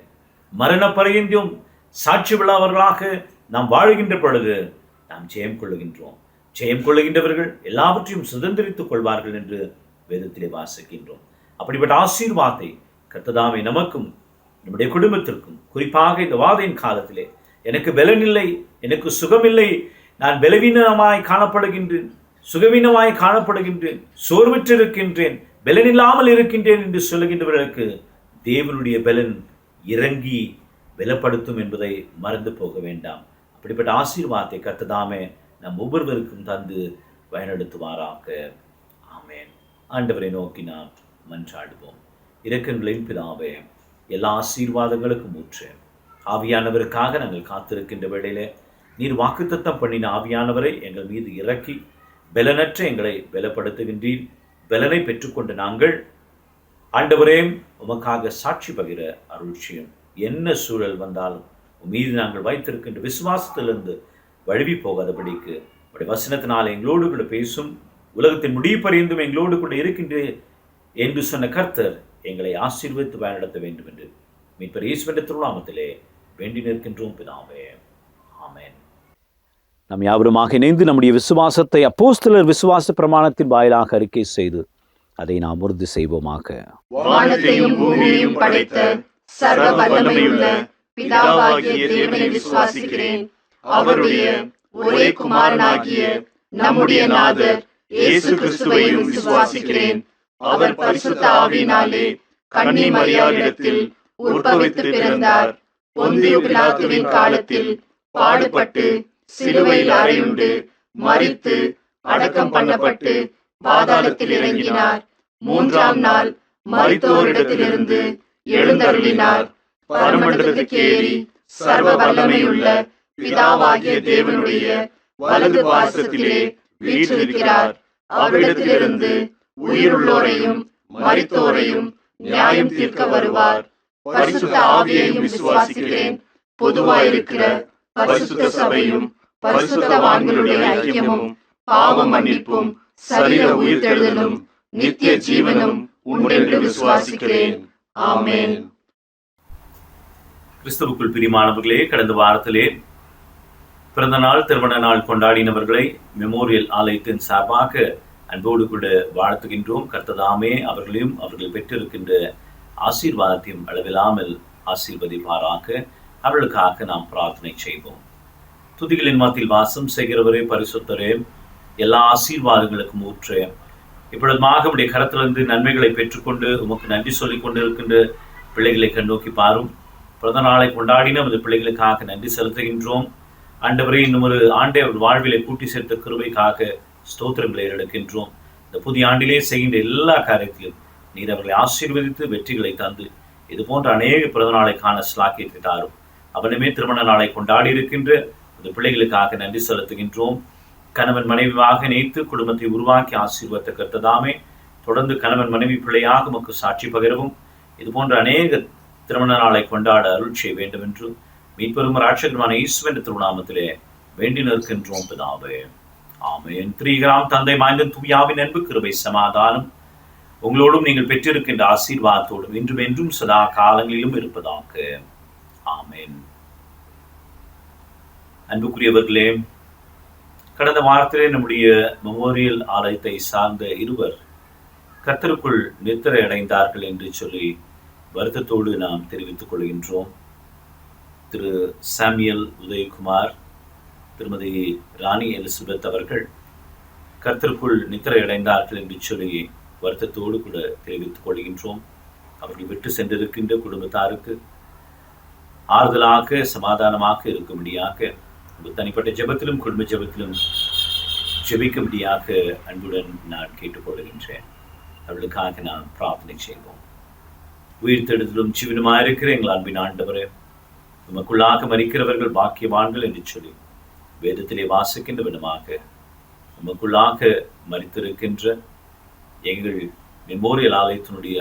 மரண பரியந்தம் சாட்சி விழாவர்களாக நாம் வாழுகின்ற பொழுது நாம் ஜெயம் கொள்ளுகின்றோம். ஜெயம் கொள்ளுகின்றவர்கள் எல்லாவற்றையும் சுதந்திரித்துக் கொள்வார்கள் என்று வேதத்திலே வாசிக்கின்றோம். அப்படிப்பட்ட ஆசீர்வாதத்தை கர்த்ததாமே நமக்கும் நம்முடைய குடும்பத்திற்கும், குறிப்பாக இந்த வாதையின் காலத்திலே எனக்கு பலன் இல்லை, எனக்கு சுகமில்லை, நான் பலவீனமாய் காணப்படுகின்றேன், சுகவீனமாய் காணப்படுகின்றேன், சோர்வற்றிருக்கின்றேன், பலனில்லாமல் இருக்கின்றேன் என்று சொல்லுகின்றவர்களுக்கு தேவனுடைய பலன் இறங்கி பலப்படுத்தும் என்பதை மறந்து போக வேண்டாம். அப்படிப்பட்ட ஆசீர்வாதத்தை கர்த்ததாமே நம் ஒவ்வொருவருக்கும் தந்து வழிநடத்துவாராக. ஆமென். ஆண்டவரை நோக்கி நாம் மன்றாடுவோம். இரக்கங்களின் பிதாவே, எல்லா ஆசீர்வாதங்களுக்கும் ஊற்று ஆவியானவருக்காக நாங்கள் காத்திருக்கின்ற வேளையிலே நீர் வாக்குத்தத்தம் பண்ணின ஆவியானவரை எங்கள் மீது இறக்கி பலனற்ற எங்களை பலப்படுத்துகின்றீர். பலனை பெற்றுக்கொண்டு நாங்கள் ஆண்டவரே உமக்காக சாட்சி பகிர அருள் செய்யும். என்ன சூழல் வந்தாலும் உன் மீது நாங்கள் வைத்திருக்கின்ற விசுவாசத்திலிருந்து வழுவி போகாதபடிக்கு உடைய வசனத்தினால் எங்களோடு கூட பேசும். உலகத்தின் முடிவு பரியந்தும் எங்களோடு கூட இருக்கின்ற என்று சொன்ன கர்த்தர் எங்களை ஆசீர்வதித்து பயனடத்த வேண்டும் என்று மீட்பர் இயேசுவின் திருநாமத்திலே வேண்டி நிற்கின்றோம் பிதாவே. ஆமென். நாம் யாவருமாக இணைந்து நம்முடைய விசுவாசத்தை அப்போஸ்தலர் விசுவாச பிரமாணத்தின் வாயிலாக அறிக்கை செய்து அதை நாம் உறுதி செய்வோமாக. வானத்தையும் பூமியையும் படைத்த சர்வ வல்லமையுள்ள பிதாவாகிய தேவனை விசுவாசிக்கிறேன். அவருடைய ஒரே குமாரனாகிய நம்முடைய நாதர் இயேசு கிறிஸ்துவையும் விசுவாசிக்கிறேன். அவர் பரிசுத்த ஆவியினாலே கன்னி மரியாளிடத்தில் உற்பவித்து பிறந்தார். பொந்தியு பிலாத்துவின் காலத்தில் பாடுபட்டு சிலுவையில் அறையுண்டு மரித்து அடக்கம் பண்ணப்பட்டு பாதாளத்தில் இறங்கினார். மூன்றாம் நாள் மரித்தோரிடத்திலிருந்து எழுந்தருளினார். பரமண்டலத்துக்கு ஏறி சர்வ வல்லமையுள்ள பிதாவாகிய தேவனுடைய வலது பாசத்திலே வீற்றிருக்கிறார். அவரிடத்திலிருந்து உயிருள்ளோரையும் மரித்தோரையும் நியாயம் தீர்க்க வருவார். பரிசுத்த ஆவியையும் விசுவாசிக்கிறேன். பொதுவாயிருக்கிற பரிசுத்த சபையும் பரிசுத்தவான்களுடைய ஐக்கியமும் பாவ மன்னிப்பும் சரீர உயிர்த்தெழுதலும் நித்திய ஜீவனும் உண்டென்று விசுவாசிக்கிறேன். ஆமென். கிறிஸ்துவுக்குள் பிரியமானவர்களே, கடந்த வாரத்திலே பிறந்த நாள் திருமண நாள் கொண்டாடினவர்களை மெமோரியல் ஆலயத்தின் சார்பாக அன்போடு கூட வாழ்த்துகின்றோம். கர்த்ததாமே அவர்களையும் அவர்கள் பெற்றிருக்கின்ற ஆசீர்வாதத்தையும் அளவில்லாமல் ஆசீர்வதிப்பாராக. அவர்களுக்காக நாம் பிரார்த்தனை செய்வோம். துதிகளின் மத்தியில் வாசம் செய்கிறவரே, பரிசுத்தரே, எல்லா ஆசீர்வாதங்களுக்கும் ஊற்றே, இப்பொழுதுமாக உடைய கரத்திலிருந்து நன்மைகளை பெற்றுக்கொண்டு உமக்கு நன்றி சொல்லிக் கொண்டிருக்கின்ற பிள்ளைகளை கண்ணோக்கி பாரும். பிறந்த நாளை கொண்டாடின அந்த பிள்ளைகளுக்காக நன்றி செலுத்துகின்றோம். ஆண்டவரே, இன்னும் ஒரு ஆண்டை அவர் வாழ்விலை கூட்டி சேர்த்த கிருபைக்காக ஸ்தோத்திரங்களை எடுக்கின்றோம். இந்த புதிய ஆண்டிலே செய்கின்ற எல்லா காரியத்திலும் நீர் அவர்களை ஆசீர்வதித்து வெற்றிகளை தந்து இது போன்ற அநேக பிறந்த நாளை காண ஸ்லாக்கியத்தை தாரும். அவனுமே திருமண நாளை கொண்டாடி இருக்கின்ற அந்த பிள்ளைகளுக்காக நன்றி செலுத்துகின்றோம். கணவன் மனைவியாக இணைத்து குடும்பத்தை உருவாக்கி ஆசீர்வத்த கர்த்ததாமே தொடர்ந்து கணவன் மனைவி பிள்ளையாக உமக்கு சாட்சி பகிரவும் இது போன்ற அநேக திருமண நாளை கொண்டாட அருள் செய்ய வேண்டும் என்று மீட்பெரும் ராட்சகமான ஈஸ்வரன் திருநாமத்திலே வேண்டி நிற்கின்றோம் பிதாவே. ஆமென். திரிகிராம் தந்தை மாய்ந்தன் தூயாவின் அன்பு கிருபை சமாதானம் உங்களோடும் நீங்கள் பெற்றிருக்கின்ற ஆசீர்வாதத்தோடும் இன்றும் என்றும் சதா காலங்களிலும் இருப்பதாக. ஆமென். அன்புக்குரியவர்களே, கடந்த வாரத்திலே நம்முடைய மெமோரியல் ஆலயத்தை சார்ந்த இருவர் கர்த்தருக்குள் நித்திரை அடைந்தார்கள் என்று சொல்லி வருத்தத்தோடு நாம் தெரிவித்துக் கொள்கின்றோம். திரு சாமியல் உதயகுமார், திருமதி ராணி எலிசபெத் அவர்கள் கர்த்தருக்குள் நித்திரை அடைந்தார்கள் என்று சொல்லி வருத்தத்தோடு கூட தெரிவித்துக் கொள்கின்றோம். அவர்கள் விட்டு சென்றிருக்கின்ற குடும்பத்தாருக்கு ஆறுதலாக சமாதானமாக இருக்கும்படியாக தனிப்பட்ட ஜெபத்திலும் குடும்ப ஜெபத்திலும் ஜெபிக்கும்படியாக அன்புடன் நான் கேட்டுக்கொள்கின்றேன். அவர்களுக்காக நான் பிரார்த்தனை செய்வோம். உயிர்த்தெழுதலும் ஜீவனுமாயிருக்கிற எங்கள் அன்பின் ஆண்டவரே, உமக்குள்ளாக மரிக்கிறவர்கள் பாக்கியவான்கள் என்று சொல்லி வேதத்திலே வாசிக்கின்ற விதமாக உமக்குள்ளாக மரித்திருக்கின்ற எங்கள் மெமோரியல் ஆலயத்தினுடைய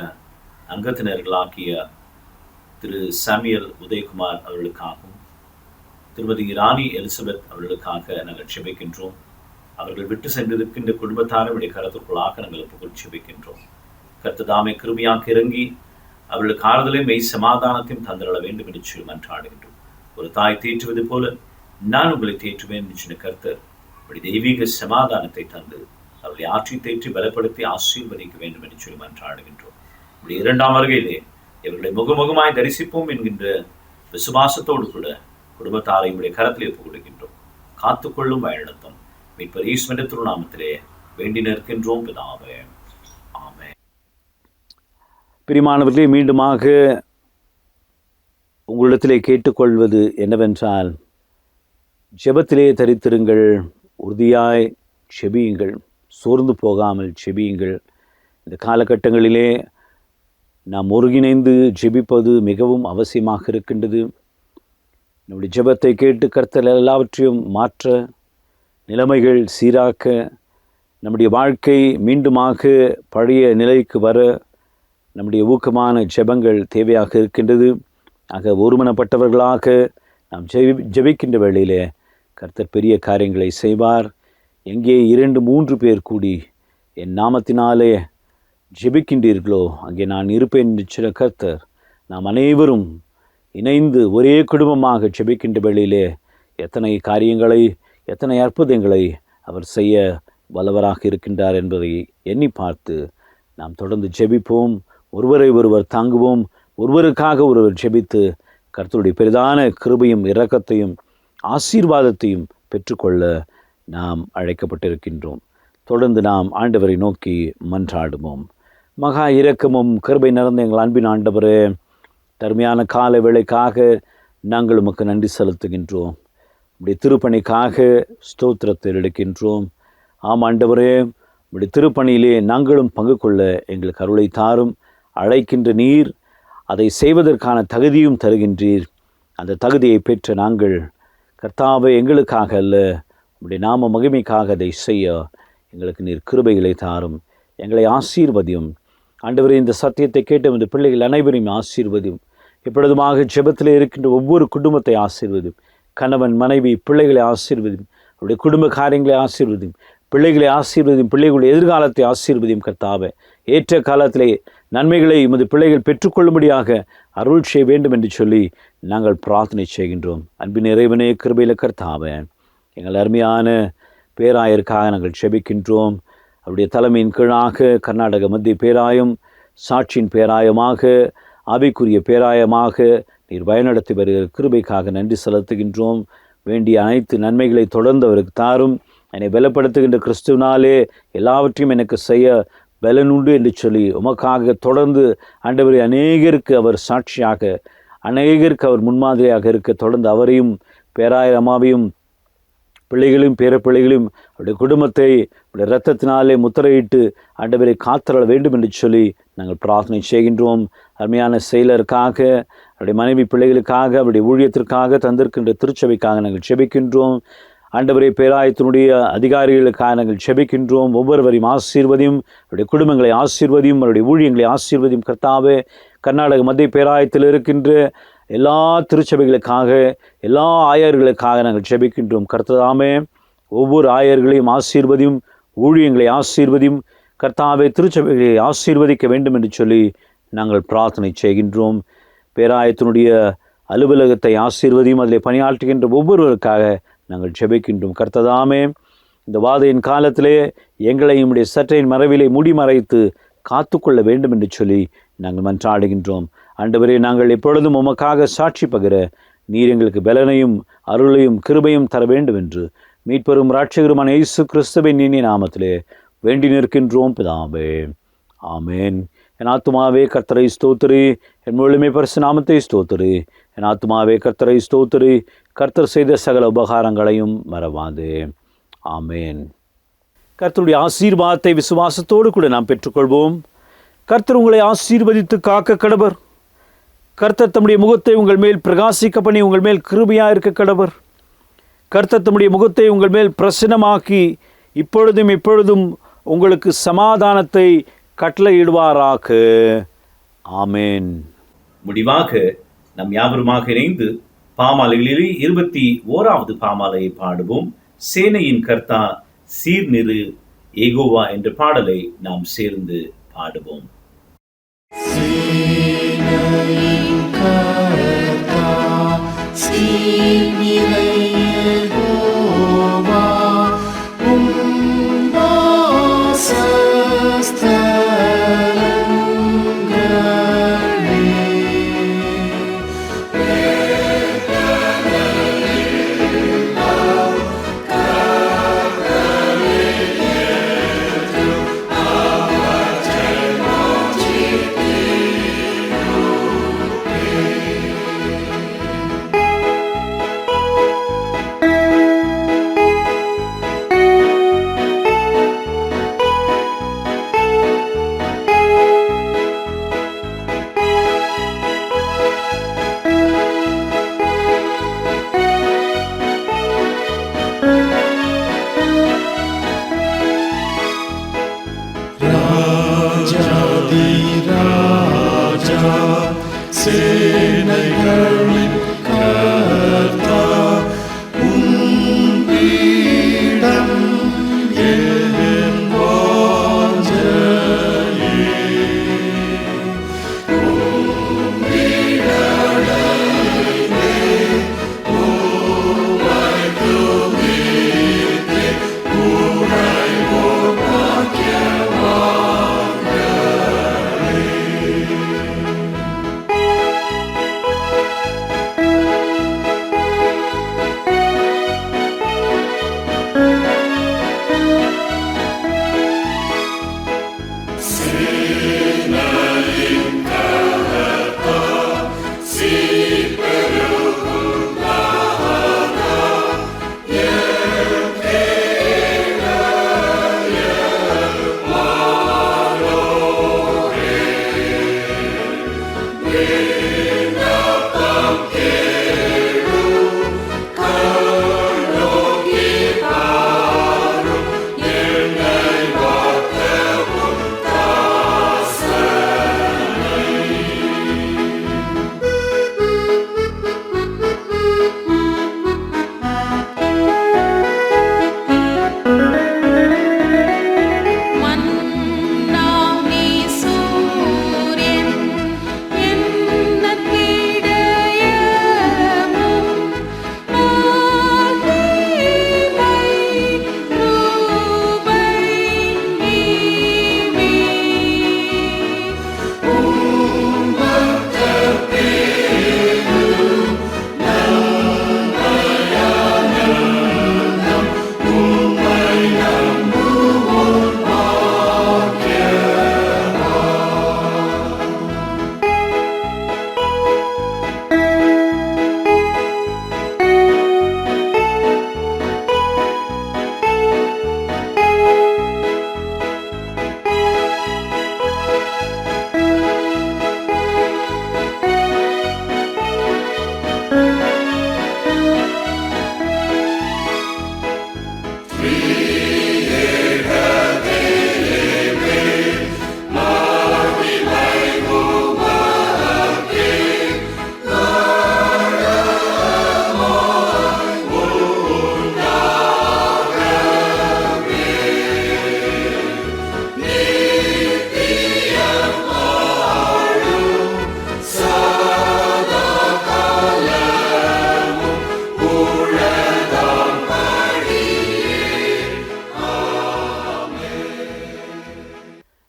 அங்கத்தினர்களாகிய திரு சாமியல் உதயகுமார் அவர்களுக்காகவும் திருமதி ராணி எலிசபெத் அவர்களுக்காக நாங்கள் செபிக்கின்றோம். அவர்கள் விட்டு சென்றிருக்கின்ற குடும்பத்தாருடைய கருத்துக்குள்ளாக நாங்கள் புகழ் செபிக்கின்றோம். கர்த்ததாமே கிருபையாக இறங்கி அவர்களுக்கு ஆறுதலை மெய் சமாதானத்தையும் தந்திரள வேண்டும் என்று சொல்லி மன்றாடுகின்றோம். ஒரு தாய் தேற்றுவது போல நான் உங்களை தேற்றுவேன் என்று சொன்ன கர்த்தர் அப்படி தெய்வீக சமாதானத்தை தந்து அவர்களை ஆற்றி தேற்றி பலப்படுத்தி ஆசீர்வதிக்க வேண்டும் என்று சொல்லி மன்றாடுகின்றோம். இப்படி இரண்டாம் வருகையிலே இவர்களை முகமுகமாய் தரிசிப்போம் என்கின்ற விசுவாசத்தோடு கூட குடும்பத்தாரை உடைய கரத்திலே ஒப்புக்கொடுக்கின்றோம். காத்துக்கொள்ளும் வழிநடத்தும் மீட்பர் ஈஸ்வரன் திருநாமத்திலே வேண்டி நிற்கின்றோம் பிதாவே. ஆமென். பிரியமானவர்களே, மீண்டுமாக உங்களிடத்திலே கேட்டுக்கொள்வது என்னவென்றால், ஜெபத்திலே தரித்திருங்கள், உறுதியாய் செபியுங்கள், சோர்ந்து போகாமல் செபியுங்கள். இந்த காலகட்டங்களிலே நாம் ஒருங்கிணைந்து ஜெபிப்பது மிகவும் அவசியமாக இருக்கின்றது. நம்முடைய ஜெபத்தை கேட்டு கர்த்தர் எல்லாவற்றையும் மாற்ற, நிலைமைகள் சீராக்க, நம்முடைய வாழ்க்கை மீண்டுமாக பழைய நிலைக்கு வர நம்முடைய ஊக்கமான ஜெபங்கள் தேவையாக இருக்கின்றது. ஆக ஒருமனப்பட்டவர்களாக நாம் ஜெபிக்கின்ற வேளையிலே கர்த்தர் பெரிய காரியங்களை செய்வார். எங்கே 2-3 பேர் கூடி என் நாமத்தினாலே ஜெபிக்கின்றீர்களோ அங்கே நான் இருப்பேன் என்று சொன்ன கர்த்தர், நாம் அனைவரும் இணைந்து ஒரே குடும்பமாக ஜெபிக்கின்ற வேளையிலே எத்தனை காரியங்களை, எத்தனை அற்புதங்களை அவர் செய்ய வல்லவராக இருக்கின்றார் என்பதை எண்ணி பார்த்து நாம் தொடர்ந்து ஜெபிப்போம். ஒருவரை ஒருவர் தாங்குவோம். ஒருவருக்காக ஒருவர் ஜெபித்து கர்த்தருடைய பெரிதான கிருபையும் இரக்கத்தையும் ஆசீர்வாதத்தையும் பெற்றுக்கொள்ள நாம் அழைக்கப்பட்டிருக்கின்றோம். தொடர்ந்து நாம் ஆண்டவரை நோக்கி மன்றாடுவோம். மகா இரக்கமும் கிருபை நிறைந்த எங்கள் அன்பின் ஆண்டவரே, தருமையான கால வேளைக்காக நாங்கள் உமக்கு நன்றி செலுத்துகின்றோம். உடைய திருப்பணிக்காக ஸ்தோத்திரத்தை எடுக்கின்றோம். ஆம் ஆண்டவரே, உடைய திருப்பணியிலே நாங்களும் பங்கு கொள்ள எங்களுக்கு அருளை தாரும். அழைக்கின்ற நீர் அதை செய்வதற்கான தகுதியும் தருகின்றீர். அந்த தகுதியை பெற்ற நாங்கள் கர்த்தாவை எங்களுக்காக அல்ல, உடைய நாம மகிமைக்காக அதை செய்ய எங்களுக்கு நீர் கிருபைகளை தாரும். எங்களை ஆசீர்வதியும் ஆண்டவரே. இந்த சத்தியத்தை கேட்ட இந்த பிள்ளைகள் அனைவரையும் ஆசீர்வதியும். எப்பொழுதுமாக ஜெபத்தில் இருக்கின்ற ஒவ்வொரு குடும்பத்தை ஆசீர்வதியும். கணவன், மனைவி, பிள்ளைகளை ஆசீர்வதியும். அவருடைய குடும்ப காரியங்களை ஆசீர்வதியும். பிள்ளைகளை ஆசீர்வதியும். பிள்ளைகளுடைய எதிர்காலத்தை ஆசீர்வதியும். கர்த்தாவே, ஏற்ற காலத்திலே நன்மைகளை எமது பிள்ளைகள் பெற்றுக்கொள்ளும்படியாக அருள் செய்ய வேண்டும் என்று சொல்லி நாங்கள் பிரார்த்தனை செய்கின்றோம். அன்பின் இறைவனே, கிருபையில் கர்த்தாவே, எங்கள் அருமையான பேராயருக்காக நாங்கள் செபிக்கின்றோம். அவருடைய தலைமையின் கீழாக கர்நாடக மத்திய பேராயம், சாட்சியின் பேராயமாக, ஆவிக்குரிய பேராயமாக நீர் வழிநடத்தி வருகிற கிருபைக்காக நன்றி செலுத்துகின்றோம். வேண்டிய அனைத்து நன்மைகளை தொடர்ந்து அவருக்கு தாரும். என்னை பலப்படுத்துகின்ற கிறிஸ்துவினாலே எல்லாவற்றையும் எனக்கு செய்ய பலனுண்டு என்று சொல்லி உமக்காக தொடர்ந்து ஆண்டவரை அநேகருக்கு அவர் சாட்சியாக, அநேகருக்கு அவர் முன்மாதிரியாக இருக்க தொடர்ந்து அவரையும் பேராயர் அம்மாவையும் பிள்ளைகளையும் பேரப்பிள்ளைகளையும் அவருடைய குடும்பத்தை அவருடைய இரத்தத்தினாலே முத்திரையிட்டு ஆண்டவரை காத்தரள வேண்டும் என்று சொல்லி நாங்கள் பிரார்த்தனை செய்கின்றோம். அருமையான செயலருக்காக, அவருடைய மனைவி பிள்ளைகளுக்காக, அவருடைய ஊழியத்திற்காக, தந்திருக்கின்ற திருச்சபைக்காக நாங்கள் செபிக்கின்றோம். ஆண்டவரை பேராயத்தினுடைய அதிகாரிகளுக்காக நாங்கள் செபிக்கின்றோம். ஒவ்வொருவரையும் ஆசீர்வதியும். அவருடைய குடும்பங்களை ஆசீர்வதியும். அவருடைய ஊழியங்களை ஆசீர்வதியும். கர்த்தாவே, கர்நாடக மத்திய பேராயத்தில் இருக்கின்ற எல்லா திருச்சபைகளுக்காக, எல்லா ஆயர்களுக்காக நாங்கள் செபிக்கின்றோம். கர்த்தாவே, ஒவ்வொரு ஆயர்களையும் ஆசீர்வதியும். ஊழியங்களை ஆசீர்வதியும். கர்த்தாவே, திருச்சபைகளை ஆசீர்வதிக்க வேண்டும் என்று சொல்லி நாங்கள் பிரார்த்தனை செய்கின்றோம். பேராயத்தினுடைய அலுவலகத்தை ஆசீர்வதியும். அதில் பணியாற்றுகின்ற ஒவ்வொருவருக்காக நாங்கள் ஜெபிக்கின்றோம். கர்த்ததாமே, இந்த வாதையின் காலத்திலே எங்களை நம்முடைய சற்றையின் மறைவிலே மூடி மறைத்து காத்துக்கொள்ள வேண்டும் என்று சொல்லி நாங்கள் மன்றாடுகின்றோம். ஆண்டவரே, நாங்கள் எப்பொழுதும் உமக்காக சாட்சி பகிர நீர் எங்களுக்கு பலனையும் அருளையும் கிருபையும் தர வேண்டும் என்று மீட்பெரும் இரட்சகருமான இயேசு கிறிஸ்துவின் இனிய நாமத்திலே வேண்டி நிற்கின்றோம் பிதாவே. ஆமேன். என் ஆத்துமாவே கர்த்தரை ஸ்தோத்திரி, என் முழுமை பரிசு நாமத்தை ஸ்தோத்திரி. என் ஆத்துமாவே கர்த்தரை ஸ்தோத்திரி, கர்த்தர் செய்த சகல உபகாரங்களையும் மறவாதே. ஆமேன். கர்த்தருடைய ஆசீர்வாதத்தை விசுவாசத்தோடு கூட நாம் பெற்றுக்கொள்வோம். கர்த்தர் உங்களை ஆசீர்வதித்து காக்க கடவர். கர்த்தர் தம்முடைய முகத்தை உங்கள் மேல் பிரகாசிக்க பண்ணி உங்கள் மேல் கிருபையாக இருக்க கடவர். கர்த்தர் தம்முடைய முகத்தை உங்கள் மேல் பிரசன்னமாக்கி இப்பொழுதும் எப்பொழுதும் உங்களுக்கு சமாதானத்தை கட்டளையிடுவாராக. ஆமேன். முடிவாக நம் யாவருமாக இணைந்து பாமாலைகளிலே 21வது பாமாலையை பாடுவோம். சேனையின் கர்த்தா சீர்நிறு ஏகோவா என்ற பாடலை நாம் சேர்ந்து பாடுவோம். சேனைகளின் கர்த்தர் உன்னிடம் என் வாஞ்சையே.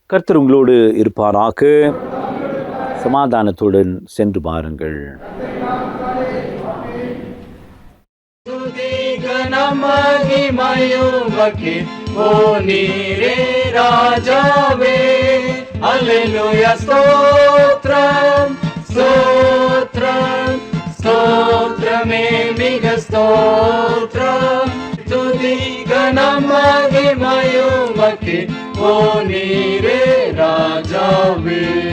கர்த்தர் உங்களோடு இருப்பாராக. சமாதானத்துடன் சென்று பாருங்கள். மகிமையுமக்கே ஓ நீரே ராஜாவே. அல்லேலூயா ஸ்தோத்ரம் ஸ்தோத்ரம் ஸ்தோத்ரமே மிக ஸ்தோத்ரம். துதி கனம் மகிமையுமக்கே ஓ நீரே ராஜாவே.